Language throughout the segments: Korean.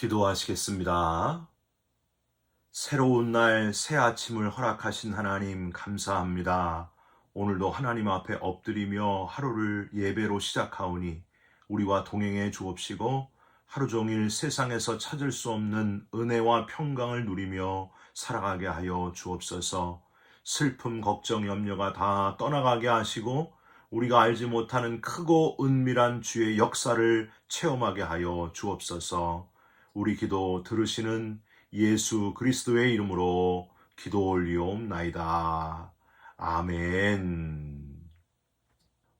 기도하시겠습니다. 새로운 날, 새 아침을 허락하신 하나님 감사합니다. 오늘도 하나님 앞에 엎드리며 하루를 예배로 시작하오니 우리와 동행해 주옵시고 하루 종일 세상에서 찾을 수 없는 은혜와 평강을 누리며 살아가게 하여 주옵소서. 슬픔, 걱정, 염려가 다 떠나가게 하시고 우리가 알지 못하는 크고 은밀한 주의 역사를 체험하게 하여 주옵소서. 우리 기도 들으시는 예수 그리스도의 이름으로 기도 올리옵나이다. 아멘.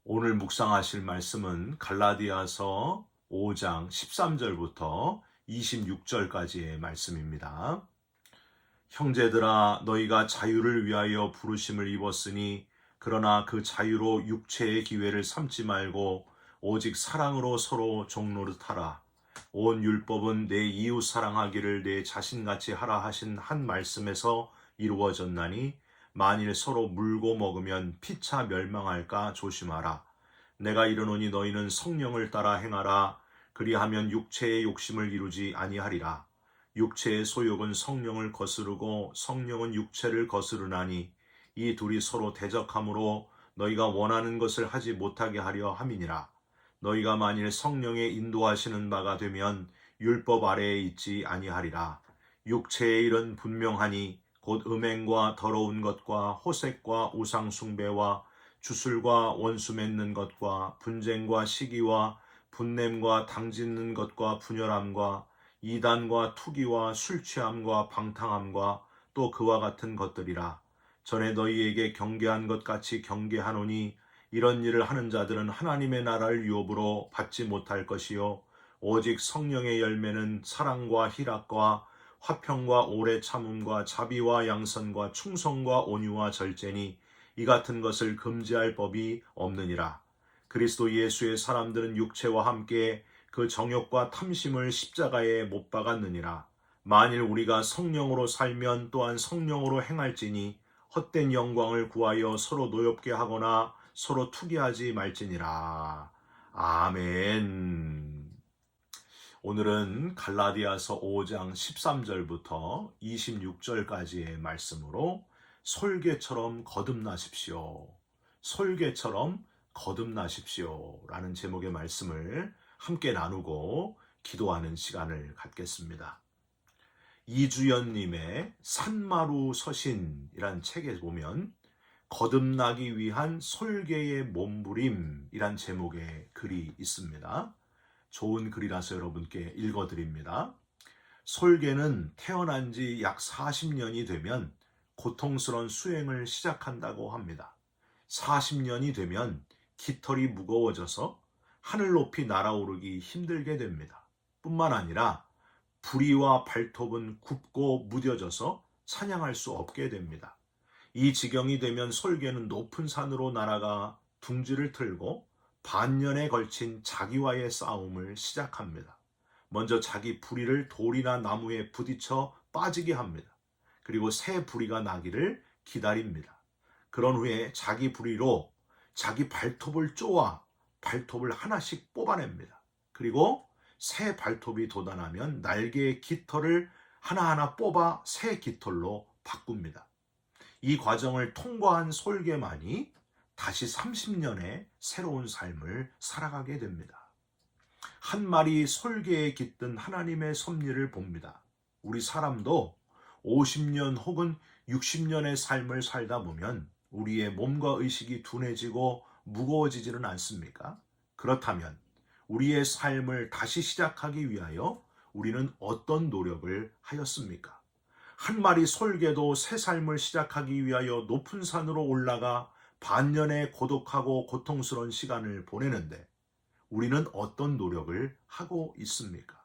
오늘 묵상하실 말씀은 갈라디아서 5장 13절부터 26절까지의 말씀입니다. 형제들아, 너희가 자유를 위하여 부르심을 입었으니 그러나 그 자유로 육체의 기회를 삼지 말고 오직 사랑으로 서로 종노릇하라. 온 율법은 내 이웃 사랑하기를 내 자신같이 하라 하신 한 말씀에서 이루어졌나니 만일 서로 물고 먹으면 피차 멸망할까 조심하라. 내가 이르노니 너희는 성령을 따라 행하라. 그리하면 육체의 욕심을 이루지 아니하리라. 육체의 소욕은 성령을 거스르고 성령은 육체를 거스르나니 이 둘이 서로 대적하므로 너희가 원하는 것을 하지 못하게 하려 함이니라. 너희가 만일 성령의 인도하시는 바가 되면 율법 아래에 있지 아니하리라. 육체의 일은 분명하니 곧 음행과 더러운 것과 호색과 우상 숭배와 주술과 원수 맺는 것과 분쟁과 시기와 분냄과 당짓는 것과 분열함과 이단과 투기와 술 취함과 방탕함과 또 그와 같은 것들이라. 전에 너희에게 경계한 것 같이 경계하노니 이런 일을 하는 자들은 하나님의 나라를 유업으로 받지 못할 것이요 오직 성령의 열매는 사랑과 희락과 화평과 오래 참음과 자비와 양선과 충성과 온유와 절제니 이 같은 것을 금지할 법이 없느니라. 그리스도 예수의 사람들은 육체와 함께 그 정욕과 탐심을 십자가에 못 박았느니라. 만일 우리가 성령으로 살면 또한 성령으로 행할지니 헛된 영광을 구하여 서로 노엽게 하거나 서로 투기하지 말지니라. 아멘. 오늘은 갈라디아서 5장 13절부터 26절까지의 말씀으로 솔개처럼 거듭나십시오. 솔개처럼 거듭나십시오. 라는 제목의 말씀을 함께 나누고 기도하는 시간을 갖겠습니다. 이주연님의 산마루 서신이란 책에 보면 거듭나기 위한 솔개의 몸부림이란 제목의 글이 있습니다. 좋은 글이라서 여러분께 읽어드립니다. 솔개는 태어난 지 약 40년이 되면 고통스러운 수행을 시작한다고 합니다. 40년이 되면 깃털이 무거워져서 하늘 높이 날아오르기 힘들게 됩니다. 뿐만 아니라 부리와 발톱은 굽고 무뎌져서 사냥할 수 없게 됩니다. 이 지경이 되면 솔개는 높은 산으로 날아가 둥지를 틀고 반년에 걸친 자기와의 싸움을 시작합니다. 먼저 자기 부리를 돌이나 나무에 부딪혀 빠지게 합니다. 그리고 새 부리가 나기를 기다립니다. 그런 후에 자기 부리로 자기 발톱을 쪼아 발톱을 하나씩 뽑아냅니다. 그리고 새 발톱이 돋아나면 날개의 깃털을 하나하나 뽑아 새 깃털로 바꿉니다. 이 과정을 통과한 솔개만이 다시 30년의 새로운 삶을 살아가게 됩니다. 한 마리 솔개에 깃든 하나님의 섭리를 봅니다. 우리 사람도 50년 혹은 60년의 삶을 살다 보면 우리의 몸과 의식이 둔해지고 무거워지지는 않습니까? 그렇다면 우리의 삶을 다시 시작하기 위하여 우리는 어떤 노력을 하였습니까? 한 마리 솔개도 새 삶을 시작하기 위하여 높은 산으로 올라가 반년의 고독하고 고통스러운 시간을 보내는데 우리는 어떤 노력을 하고 있습니까?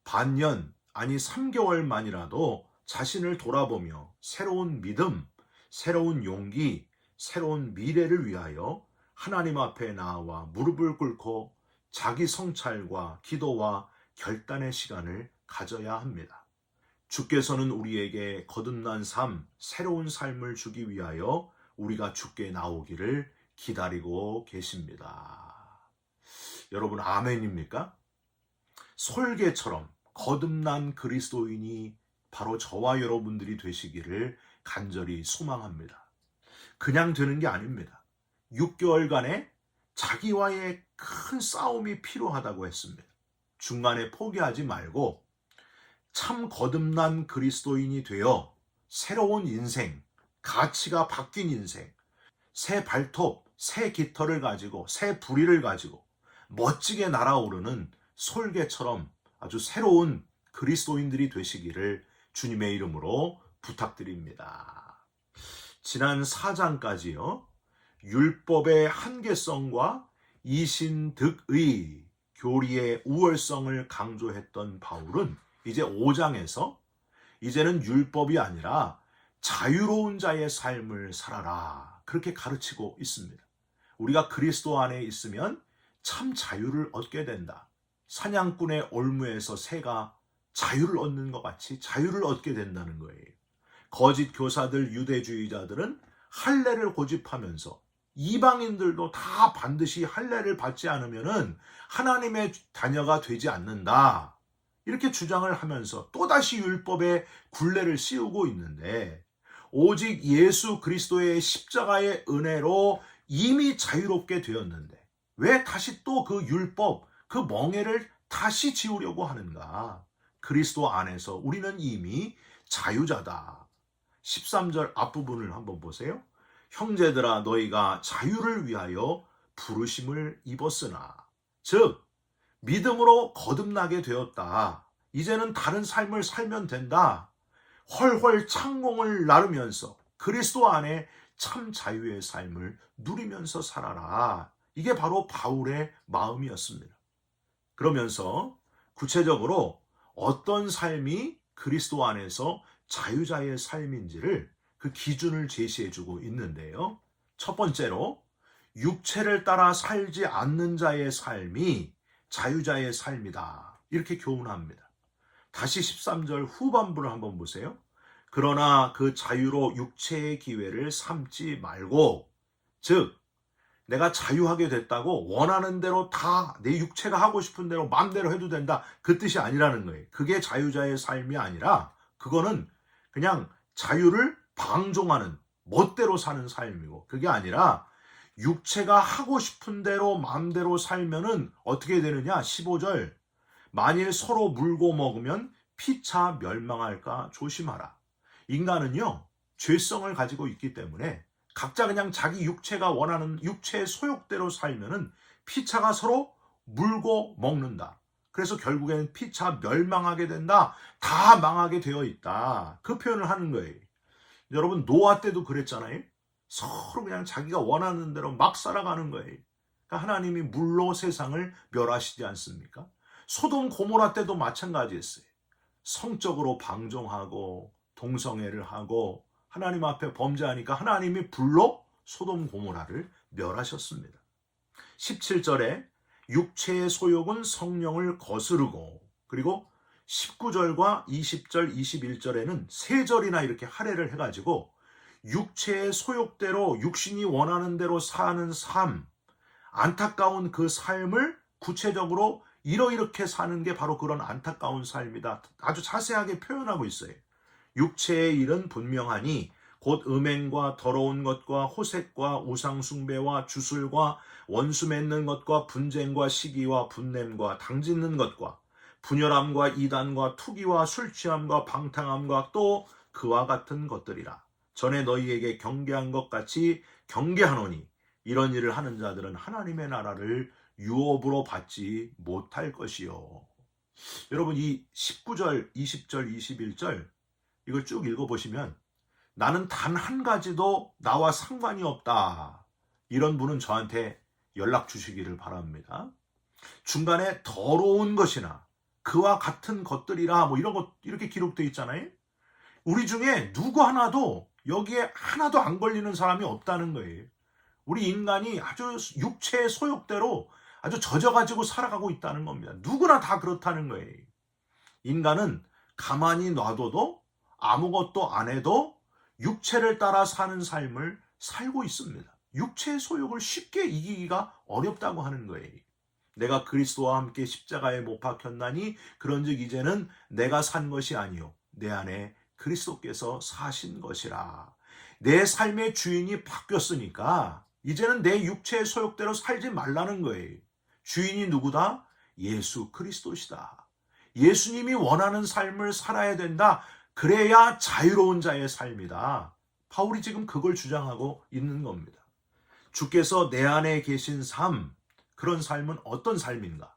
반년, 아니 3개월만이라도 자신을 돌아보며 새로운 믿음, 새로운 용기, 새로운 미래를 위하여 하나님 앞에 나와 무릎을 꿇고 자기 성찰과 기도와 결단의 시간을 가져야 합니다. 주께서는 우리에게 거듭난 삶, 새로운 삶을 주기 위하여 우리가 주께 나오기를 기다리고 계십니다. 여러분 아멘입니까? 솔개처럼 거듭난 그리스도인이 바로 저와 여러분들이 되시기를 간절히 소망합니다. 그냥 되는 게 아닙니다. 6개월간의 자기와의 큰 싸움이 필요하다고 했습니다. 중간에 포기하지 말고 참 거듭난 그리스도인이 되어 새로운 인생, 가치가 바뀐 인생, 새 발톱, 새 깃털을 가지고 새 부리를 가지고 멋지게 날아오르는 솔개처럼 아주 새로운 그리스도인들이 되시기를 주님의 이름으로 부탁드립니다. 지난 4장까지요. 율법의 한계성과 이신득의 교리의 우월성을 강조했던 바울은 이제 5장에서 이제는 율법이 아니라 자유로운 자의 삶을 살아라. 그렇게 가르치고 있습니다. 우리가 그리스도 안에 있으면 참 자유를 얻게 된다. 사냥꾼의 올무에서 새가 자유를 얻는 것 같이 자유를 얻게 된다는 거예요. 거짓 교사들, 유대주의자들은 할례를 고집하면서 이방인들도 다 반드시 할례를 받지 않으면은 하나님의 자녀가 되지 않는다. 이렇게 주장을 하면서 또다시 율법의 굴레를 씌우고 있는데 오직 예수 그리스도의 십자가의 은혜로 이미 자유롭게 되었는데 왜 다시 또 그 율법, 그 멍에를 다시 지우려고 하는가? 그리스도 안에서 우리는 이미 자유자다. 13절 앞부분을 한번 보세요. 형제들아 너희가 자유를 위하여 부르심을 입었으나 즉 믿음으로 거듭나게 되었다. 이제는 다른 삶을 살면 된다. 훨훨 창공을 나르면서 그리스도 안에 참 자유의 삶을 누리면서 살아라. 이게 바로 바울의 마음이었습니다. 그러면서 구체적으로 어떤 삶이 그리스도 안에서 자유자의 삶인지를 그 기준을 제시해주고 있는데요. 첫 번째로 육체를 따라 살지 않는 자의 삶이 자유자의 삶이다. 이렇게 교훈합니다. 다시 13절 후반부를 한번 보세요. 그러나 그 자유로 육체의 기회를 삼지 말고 즉 내가 자유하게 됐다고 원하는 대로 다 내 육체가 하고 싶은 대로 마음대로 해도 된다. 그 뜻이 아니라는 거예요. 그게 자유자의 삶이 아니라 그거는 그냥 자유를 방종하는 멋대로 사는 삶이고 그게 아니라 육체가 하고 싶은 대로 마음대로 살면은 어떻게 되느냐? 15절 만일 서로 물고 먹으면 피차 멸망할까 조심하라. 인간은요 죄성을 가지고 있기 때문에 각자 그냥 자기 육체가 원하는 육체의 소욕대로 살면은 피차가 서로 물고 먹는다. 그래서 결국에는 피차 멸망하게 된다. 다 망하게 되어 있다. 그 표현을 하는 거예요. 여러분 노아 때도 그랬잖아요. 서로 그냥 자기가 원하는 대로 막 살아가는 거예요. 그러니까 하나님이 물로 세상을 멸하시지 않습니까? 소돔 고모라 때도 마찬가지였어요. 성적으로 방종하고 동성애를 하고 하나님 앞에 범죄하니까 하나님이 불로 소돔 고모라를 멸하셨습니다. 17절에 육체의 소욕은 성령을 거스르고 그리고 19절과 20절, 21절에는 세 절이나 이렇게 할애를 해가지고 육체의 소욕대로 육신이 원하는 대로 사는 삶, 안타까운 그 삶을 구체적으로 이렇게 사는 게 바로 그런 안타까운 삶이다. 아주 자세하게 표현하고 있어요. 육체의 일은 분명하니 곧 음행과 더러운 것과 호색과 우상숭배와 주술과 원수 맺는 것과 분쟁과 시기와 분냄과 당짓는 것과 분열함과 이단과 투기와 술취함과 방탕함과 또 그와 같은 것들이라. 전에 너희에게 경계한 것 같이 경계하노니 이런 일을 하는 자들은 하나님의 나라를 유업으로 받지 못할 것이요. 여러분 이 19절, 20절, 21절 이걸 쭉 읽어보시면 나는 단 한 가지도 나와 상관이 없다. 이런 분은 저한테 연락 주시기를 바랍니다. 중간에 더러운 것이나 그와 같은 것들이라 뭐 이런 것 이렇게 기록되어 있잖아요. 우리 중에 누구 하나도 여기에 하나도 안 걸리는 사람이 없다는 거예요. 우리 인간이 아주 육체의 소욕대로 아주 젖어가지고 살아가고 있다는 겁니다. 누구나 다 그렇다는 거예요. 인간은 가만히 놔둬도 아무것도 안 해도 육체를 따라 사는 삶을 살고 있습니다. 육체의 소욕을 쉽게 이기기가 어렵다고 하는 거예요. 내가 그리스도와 함께 십자가에 못 박혔나니 그런즉 이제는 내가 산 것이 아니요 내 안에 그리스도께서 사신 것이라. 내 삶의 주인이 바뀌었으니까 이제는 내 육체의 소욕대로 살지 말라는 거예요. 주인이 누구다? 예수 그리스도시다. 예수님이 원하는 삶을 살아야 된다. 그래야 자유로운 자의 삶이다. 바울이 지금 그걸 주장하고 있는 겁니다. 주께서 내 안에 계신 삶, 그런 삶은 어떤 삶인가?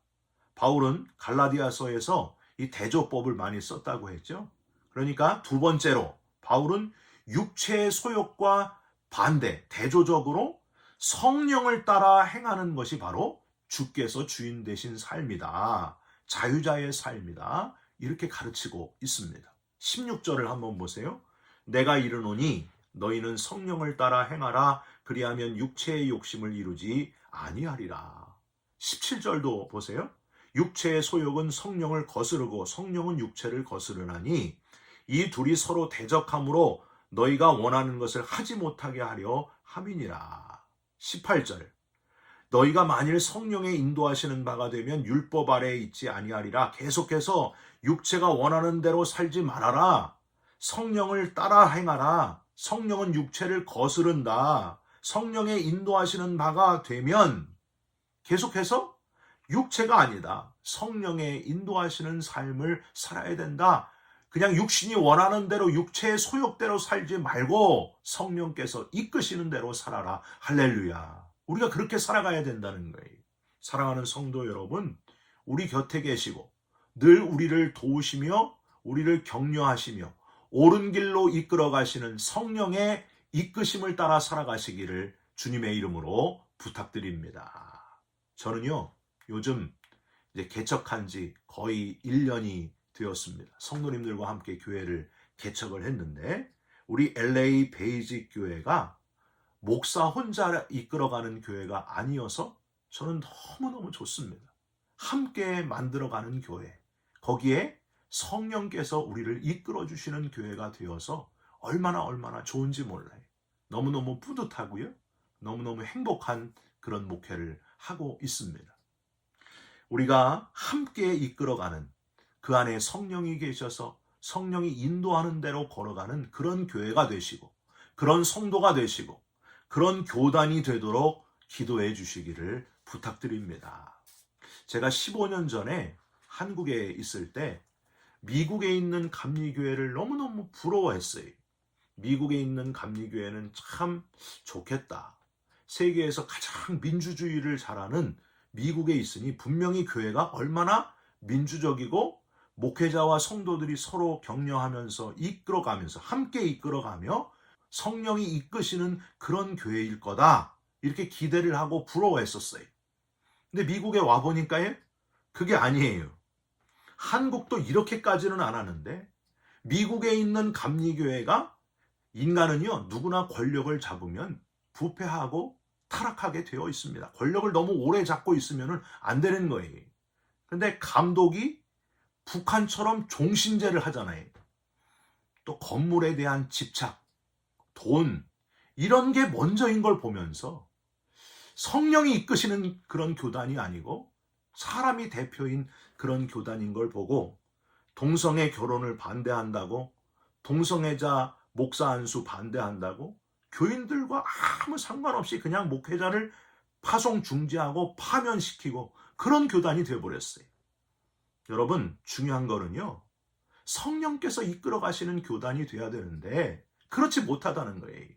바울은 갈라디아서에서 이 대조법을 많이 썼다고 했죠. 그러니까 두 번째로 바울은 육체의 소욕과 반대, 대조적으로 성령을 따라 행하는 것이 바로 주께서 주인 되신 삶이다. 자유자의 삶이다. 이렇게 가르치고 있습니다. 16절을 한번 보세요. 내가 이르노니 너희는 성령을 따라 행하라. 그리하면 육체의 욕심을 이루지 아니하리라. 17절도 보세요. 육체의 소욕은 성령을 거스르고 성령은 육체를 거스르나니 이 둘이 서로 대적함으로 너희가 원하는 것을 하지 못하게 하려 함이니라. 18절 너희가 만일 성령의 인도하시는 바가 되면 율법 아래에 있지 아니하리라. 계속해서 육체가 원하는 대로 살지 말아라. 성령을 따라 행하라. 성령은 육체를 거스른다. 성령의 인도하시는 바가 되면 계속해서 육체가 아니다. 성령의 인도하시는 삶을 살아야 된다. 그냥 육신이 원하는 대로 육체의 소욕대로 살지 말고 성령께서 이끄시는 대로 살아라. 할렐루야. 우리가 그렇게 살아가야 된다는 거예요. 사랑하는 성도 여러분, 우리 곁에 계시고 늘 우리를 도우시며 우리를 격려하시며 옳은 길로 이끌어 가시는 성령의 이끄심을 따라 살아가시기를 주님의 이름으로 부탁드립니다. 저는요, 요즘 이제 개척한 지 거의 1년이 되었습니다. 성도님들과 함께 교회를 개척을 했는데 우리 LA 베이직 교회가 목사 혼자 이끌어가는 교회가 아니어서 저는 너무너무 좋습니다. 함께 만들어가는 교회, 거기에 성령께서 우리를 이끌어 주시는 교회가 되어서 얼마나 좋은지 몰라요. 너무너무 뿌듯하고요. 너무너무 행복한 그런 목회를 하고 있습니다. 우리가 함께 이끌어가는 그 안에 성령이 계셔서 성령이 인도하는 대로 걸어가는 그런 교회가 되시고 그런 성도가 되시고 그런 교단이 되도록 기도해 주시기를 부탁드립니다. 제가 15년 전에 한국에 있을 때 미국에 있는 감리교회를 너무너무 부러워했어요. 미국에 있는 감리교회는 참 좋겠다. 세계에서 가장 민주주의를 잘하는 미국에 있으니 분명히 교회가 얼마나 민주적이고 목회자와 성도들이 서로 격려하면서 이끌어가면서 함께 이끌어가며 성령이 이끄시는 그런 교회일 거다. 이렇게 기대를 하고 부러워했었어요. 근데 미국에 와보니까요, 그게 아니에요. 한국도 이렇게까지는 안 하는데 미국에 있는 감리교회가 인간은요, 누구나 권력을 잡으면 부패하고 타락하게 되어 있습니다. 권력을 너무 오래 잡고 있으면 안 되는 거예요. 근데 감독이 북한처럼 종신제를 하잖아요. 또 건물에 대한 집착, 돈, 이런 게 먼저인 걸 보면서 성령이 이끄시는 그런 교단이 아니고 사람이 대표인 그런 교단인 걸 보고 동성애 결혼을 반대한다고, 동성애자 목사 안수 반대한다고, 교인들과 아무 상관없이 그냥 목회자를 파송 중지하고 파면시키고 그런 교단이 되어버렸어요. 여러분, 중요한 거는요, 성령께서 이끌어 가시는 교단이 돼야 되는데 그렇지 못하다는 거예요.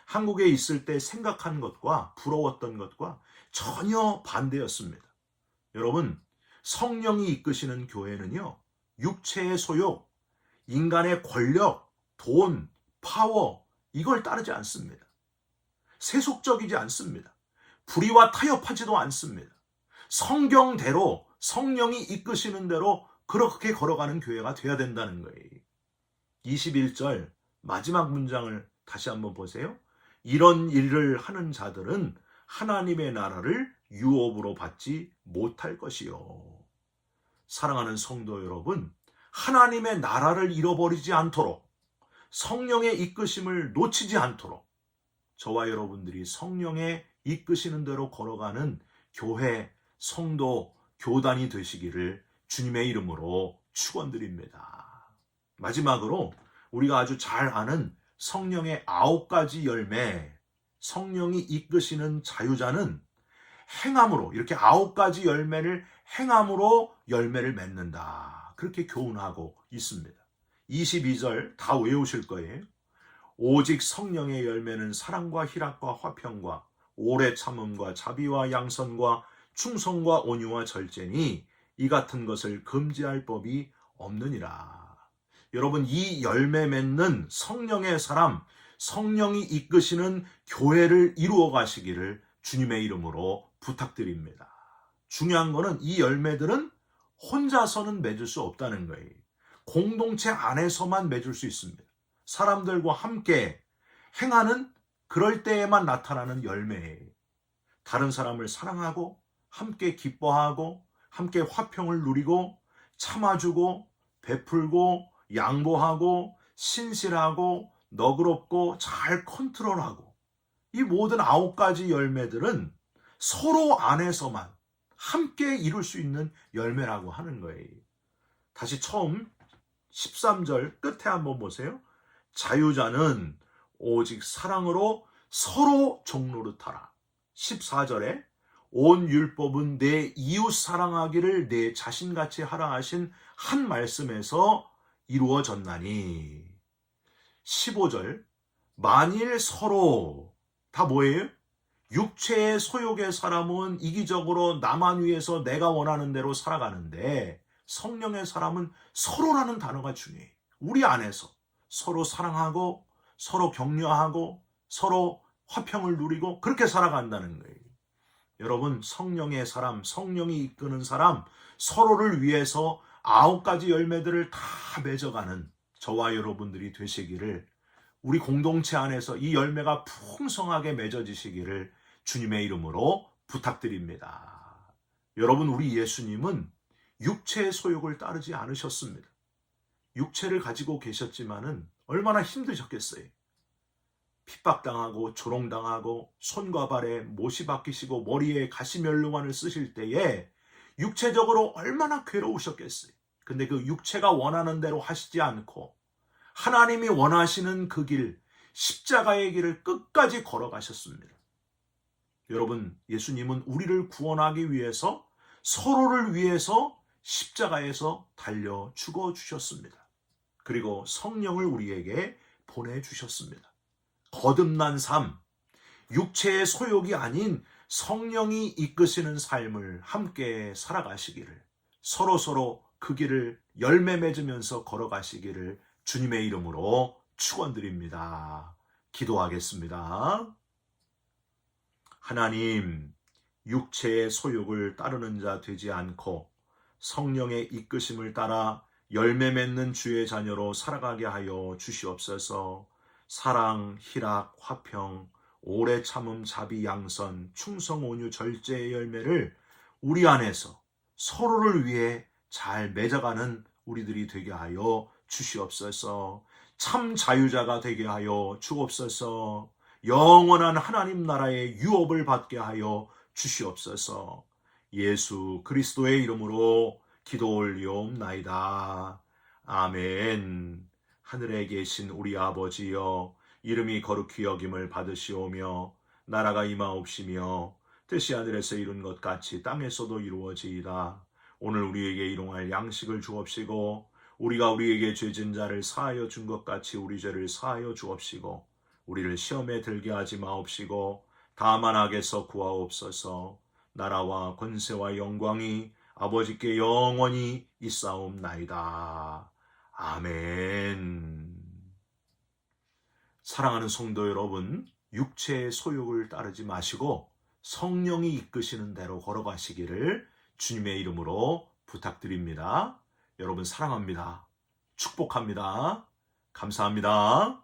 한국에 있을 때 생각한 것과 부러웠던 것과 전혀 반대였습니다. 여러분, 성령이 이끄시는 교회는요, 육체의 소욕, 인간의 권력, 돈, 파워, 이걸 따르지 않습니다. 세속적이지 않습니다. 불의와 타협하지도 않습니다. 성경대로 성령이 이끄시는 대로 그렇게 걸어가는 교회가 돼야 된다는 거예요. 21절 마지막 문장을 다시 한번 보세요. 이런 일을 하는 자들은 하나님의 나라를 유업으로 받지 못할 것이요. 사랑하는 성도 여러분, 하나님의 나라를 잃어버리지 않도록 성령의 이끄심을 놓치지 않도록 저와 여러분들이 성령의 이끄시는 대로 걸어가는 교회, 성도 교단이 되시기를 주님의 이름으로 축원드립니다. 마지막으로 우리가 아주 잘 아는 성령의 9가지 열매, 성령이 이끄시는 자유자는 행함으로, 이렇게 9가지 열매를 행함으로 열매를 맺는다. 그렇게 교훈하고 있습니다. 22절 다 외우실 거예요. 오직 성령의 열매는 사랑과 희락과 화평과 오래 참음과 자비와 양선과 충성과 온유와 절제니 이 같은 것을 금지할 법이 없느니라. 여러분, 이 열매 맺는 성령의 사람, 성령이 이끄시는 교회를 이루어 가시기를 주님의 이름으로 부탁드립니다. 중요한 거는 이 열매들은 혼자서는 맺을 수 없다는 거예요. 공동체 안에서만 맺을 수 있습니다. 사람들과 함께 행하는 그럴 때에만 나타나는 열매예요. 다른 사람을 사랑하고 함께 기뻐하고 함께 화평을 누리고 참아주고 베풀고 양보하고 신실하고 너그럽고 잘 컨트롤하고, 이 모든 9가지 열매들은 서로 안에서만 함께 이룰 수 있는 열매라고 하는 거예요. 다시 처음 13절 끝에 한번 보세요. 자유자는 오직 사랑으로 서로 종노릇하라. 14절에 온 율법은 내 이웃 사랑하기를 내 자신같이 하라 하신 한 말씀에서 이루어졌나니. 15절 만일 서로 다 뭐예요? 육체의 소욕의 사람은 이기적으로 나만 위해서 내가 원하는 대로 살아가는데, 성령의 사람은 서로라는 단어가 중요해요. 우리 안에서 서로 사랑하고 서로 격려하고 서로 화평을 누리고 그렇게 살아간다는 거예요. 여러분, 성령의 사람, 성령이 이끄는 사람, 서로를 위해서 9가지 열매들을 다 맺어가는 저와 여러분들이 되시기를, 우리 공동체 안에서 이 열매가 풍성하게 맺어지시기를 주님의 이름으로 부탁드립니다. 여러분, 우리 예수님은 육체의 소욕을 따르지 않으셨습니다. 육체를 가지고 계셨지만은 얼마나 힘드셨겠어요. 핍박당하고 조롱당하고 손과 발에 못이 박히시고 머리에 가시면류관을 쓰실 때에 육체적으로 얼마나 괴로우셨겠어요. 근데 그 육체가 원하는 대로 하시지 않고 하나님이 원하시는 그 길, 십자가의 길을 끝까지 걸어가셨습니다. 여러분, 예수님은 우리를 구원하기 위해서, 서로를 위해서 십자가에서 달려 죽어주셨습니다. 그리고 성령을 우리에게 보내주셨습니다. 거듭난 삶, 육체의 소욕이 아닌 성령이 이끄시는 삶을 함께 살아가시기를, 서로서로 그 길을 열매 맺으면서 걸어가시기를 주님의 이름으로 축원드립니다. 기도하겠습니다. 하나님, 육체의 소욕을 따르는 자 되지 않고 성령의 이끄심을 따라 열매 맺는 주의 자녀로 살아가게 하여 주시옵소서. 사랑, 희락, 화평, 오래 참음, 자비, 양선, 충성, 온유, 절제의 열매를 우리 안에서 서로를 위해 잘 맺어가는 우리들이 되게 하여 주시옵소서. 참 자유자가 되게 하여 주옵소서. 영원한 하나님 나라의 유업을 받게 하여 주시옵소서. 예수 그리스도의 이름으로 기도 올리옵나이다. 아멘. 하늘에 계신 우리 아버지여, 이름이 거룩히 여김을 받으시오며 나라가 임하옵시며 뜻이 하늘에서 이룬 것 같이 땅에서도 이루어지이다. 오늘 우리에게 일용할 양식을 주옵시고 우리가 우리에게 죄진 자를 사하여 준 것 같이 우리 죄를 사하여 주옵시고 우리를 시험에 들게 하지 마옵시고 다만 악에서 구하옵소서. 나라와 권세와 영광이 아버지께 영원히 있사옵나이다. 아멘. 사랑하는 성도 여러분, 육체의 소욕을 따르지 마시고 성령이 이끄시는 대로 걸어가시기를 주님의 이름으로 부탁드립니다. 여러분 사랑합니다. 축복합니다. 감사합니다.